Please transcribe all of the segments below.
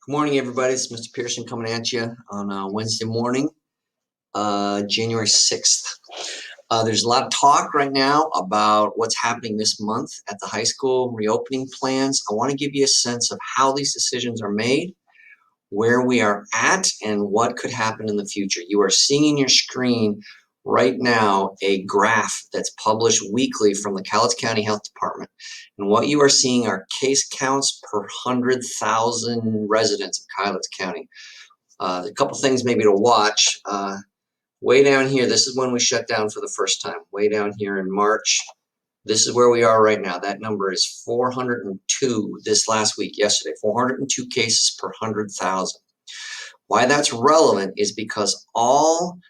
Good morning, everybody. It's Mr. Pearson coming at you on Wednesday morning, January 6th. There's a lot of talk right now about what's happening this month at the high school reopening plans. I want to give you a sense of how these decisions are made, where we are at, and what could happen in the future. You are seeing in your screen right now a graph that's published weekly from the Cowlitz County Health Department. And what you are seeing are case counts per 100,000 residents of Cowlitz County. A couple things maybe to watch. Way down here, this is when we shut down for the first time. Way down here in March, this is where we are right now. That number is 402 this last week, yesterday, 402 cases per 100,000. Why that's relevant is because all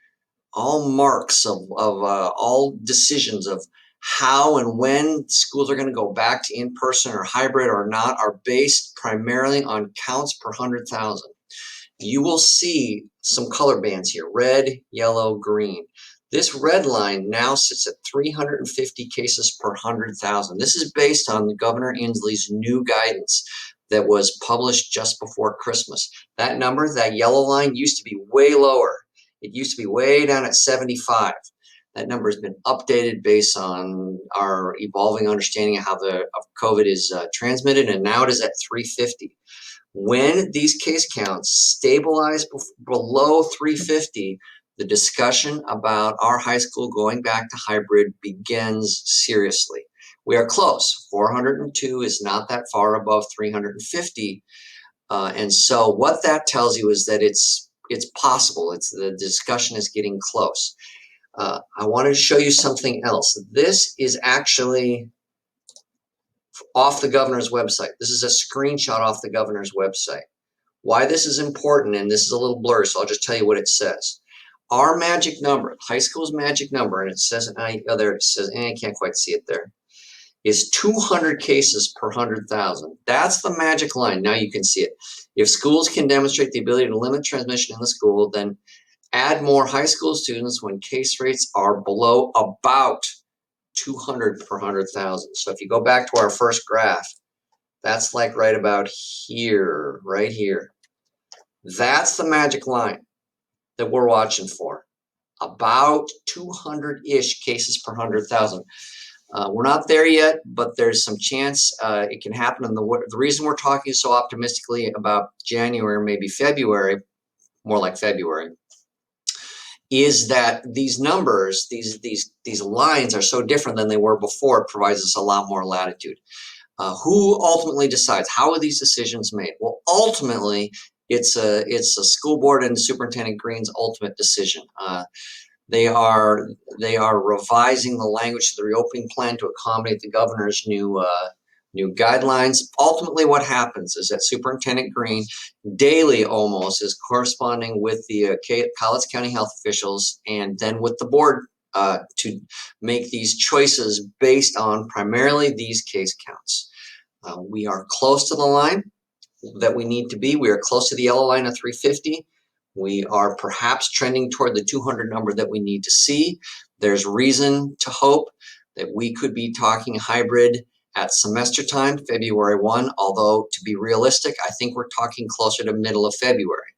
marks of all decisions of how and when schools are going to go back to in-person or hybrid or not are based primarily on counts per 100,000. You will see some color bands here, red, yellow, green. This red line now sits at 350 cases per 100,000. This is based on Governor Inslee's new guidance that was published just before Christmas. That number, that yellow line, used to be way lower. It used to be way down at 75. That number has been updated based on our evolving understanding of how COVID is transmitted, and now it is at 350. When these case counts stabilize below 350, the discussion about our high school going back to hybrid begins seriously. We are close. 402 is not that far above 350. And so what that tells you is that it's possible. The discussion is getting close. I wanted to show you something else. This is actually off the governor's website. This is a screenshot off the governor's website. Why this is important, and this is a little blurry, so I'll just tell you what it says. Our magic number, high school's magic number, and it says, there it says, I can't quite see it there, is 200 cases per 100,000. That's the magic line. Now you can see it. If schools can demonstrate the ability to limit transmission in the school, then add more high school students when case rates are below about 200 per 100,000. So if you go back to our first graph, that's like right about here, right here. That's the magic line that we're watching for. About 200-ish cases per 100,000. We're not there yet, but there's some chance it can happen. And the reason we're talking so optimistically about January, maybe February, more like February, is that these numbers, these lines are so different than they were before. It provides us a lot more latitude. Who ultimately decides? How are these decisions made? Well, ultimately, it's a school board and Superintendent Green's ultimate decision. They are revising the language of the reopening plan to accommodate the governor's new guidelines. Ultimately, what happens is that Superintendent Green daily almost is corresponding with the Cowlitz County health officials and then with the board to make these choices based on primarily these case counts. We are close to the line that we need to be. We are close to the yellow line of 350. We are perhaps trending toward the 200 number that we need to see. There's reason to hope that we could be talking hybrid at semester time, February 1, although to be realistic, I think we're talking closer to middle of February.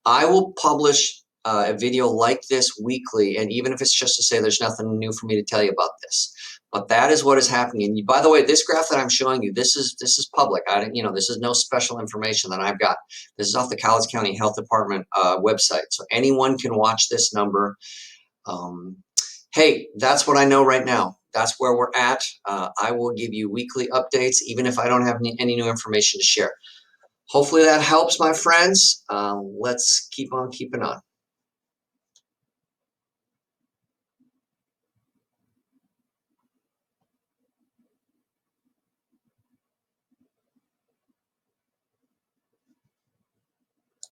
I will publish a video like this weekly, and even if it's just to say there's nothing new for me to tell you about this. But that is what is happening. And by the way, this graph that I'm showing you, this is public. This is no special information that I've got. This is off the Cowlitz County Health Department website, so anyone can watch this number. Hey, that's what I know right now. That's where we're at. I will give you weekly updates, even if I don't have any new information to share. Hopefully that helps, my friends. Let's keep on keeping on.